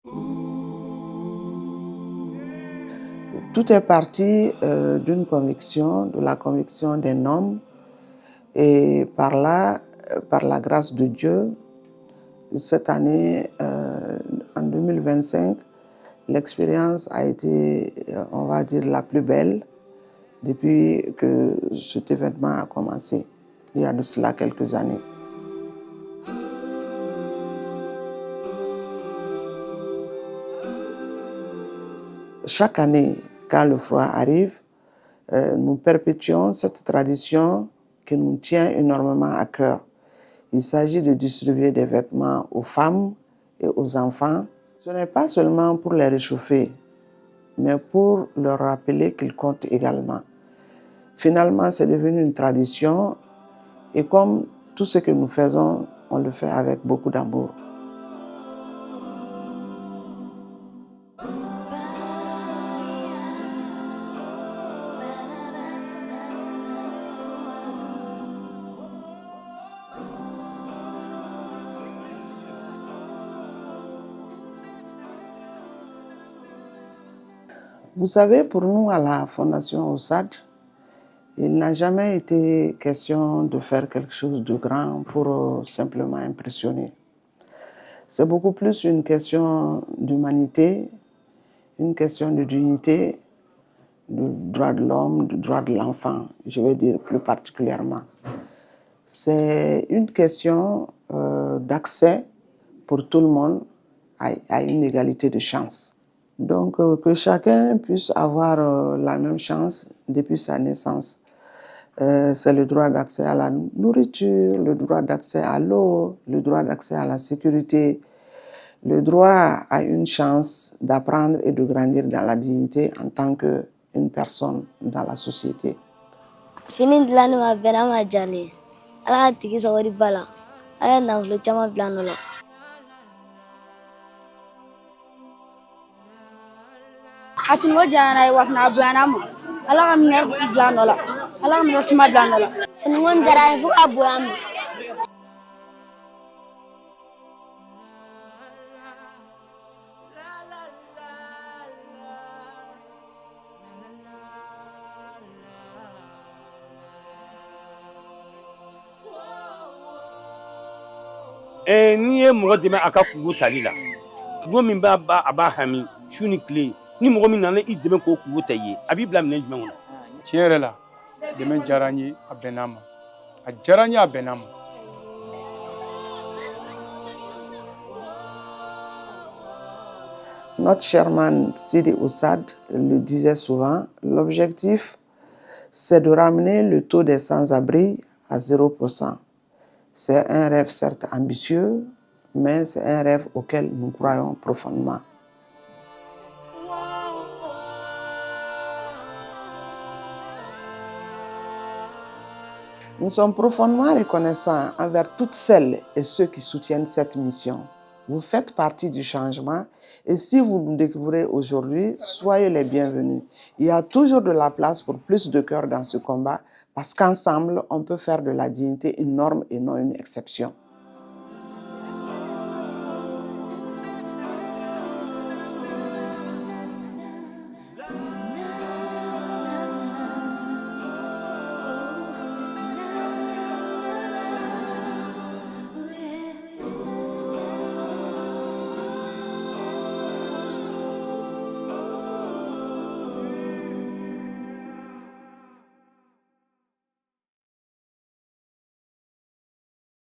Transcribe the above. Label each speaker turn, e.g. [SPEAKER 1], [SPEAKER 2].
[SPEAKER 1] Tout est parti d'une conviction, de la conviction d'un homme, et par là, par la grâce de Dieu, cette année, en 2025, l'expérience a été, on va dire, la plus belle depuis que cet événement a commencé, il y a de cela quelques années. Chaque année, quand le froid arrive, nous perpétuons cette tradition qui nous tient énormément à cœur. Il s'agit de distribuer des vêtements aux femmes et aux enfants. Ce n'est pas seulement pour les réchauffer, mais pour leur rappeler qu'ils comptent également. Finalement, c'est devenu une tradition et comme tout ce que nous faisons, on le fait avec beaucoup d'amour. Vous savez, pour nous, à la Fondation OSAD, il n'a jamais été question de faire quelque chose de grand pour simplement impressionner. C'est beaucoup plus une question d'humanité, une question de dignité, du droit de l'homme, du droit de l'enfant, je vais dire plus particulièrement. C'est une question d'accès pour tout le monde à une égalité de chance. Donc, que chacun puisse avoir la même chance depuis sa naissance. C'est le droit d'accès à la nourriture, le droit d'accès à l'eau, le droit d'accès à la sécurité, le droit à une chance d'apprendre et de grandir dans la dignité en tant qu'une personne dans la société.
[SPEAKER 2] Fini dilanni ma bɛnna ma jalen ala ka tigi sɔgɔri ba la ala ye nafolo caman bila nɔ la.
[SPEAKER 3] A finiko janyana ye wa fana a bonyana ma ala ka minɛ bila nɔ la ala ka minɛ tuma bila nɔ la.
[SPEAKER 2] Finiko diyara n ye fo ka bonya ma.
[SPEAKER 4] N'i ye mɔgɔ dɛmɛ a ka kungo tali la kungo min b'a hami su ni tile ni mɔgɔ min nana i dɛmɛ k'o kungo ta i ye a b'i bila minɛ jumɛn kɔnɔ.
[SPEAKER 5] Tiɲɛ yɛrɛ la dɛmɛ diyara n ye a bɛnna ma a diyara n ye a bɛnna ma.
[SPEAKER 1] Notre chairman Sidi Oussad le disait souvent, l'objectif c'est de ramener le taux des sans-abri à 0%. C'est un rêve certes ambitieux, mais c'est un rêve auquel nous croyons profondément. Nous sommes profondément reconnaissants envers toutes celles et ceux qui soutiennent cette mission. Vous faites partie du changement et si vous nous découvrez aujourd'hui, soyez les bienvenus. Il y a toujours de la place pour plus de cœur dans ce combat parce qu'ensemble, on peut faire de la dignité une norme et non une exception.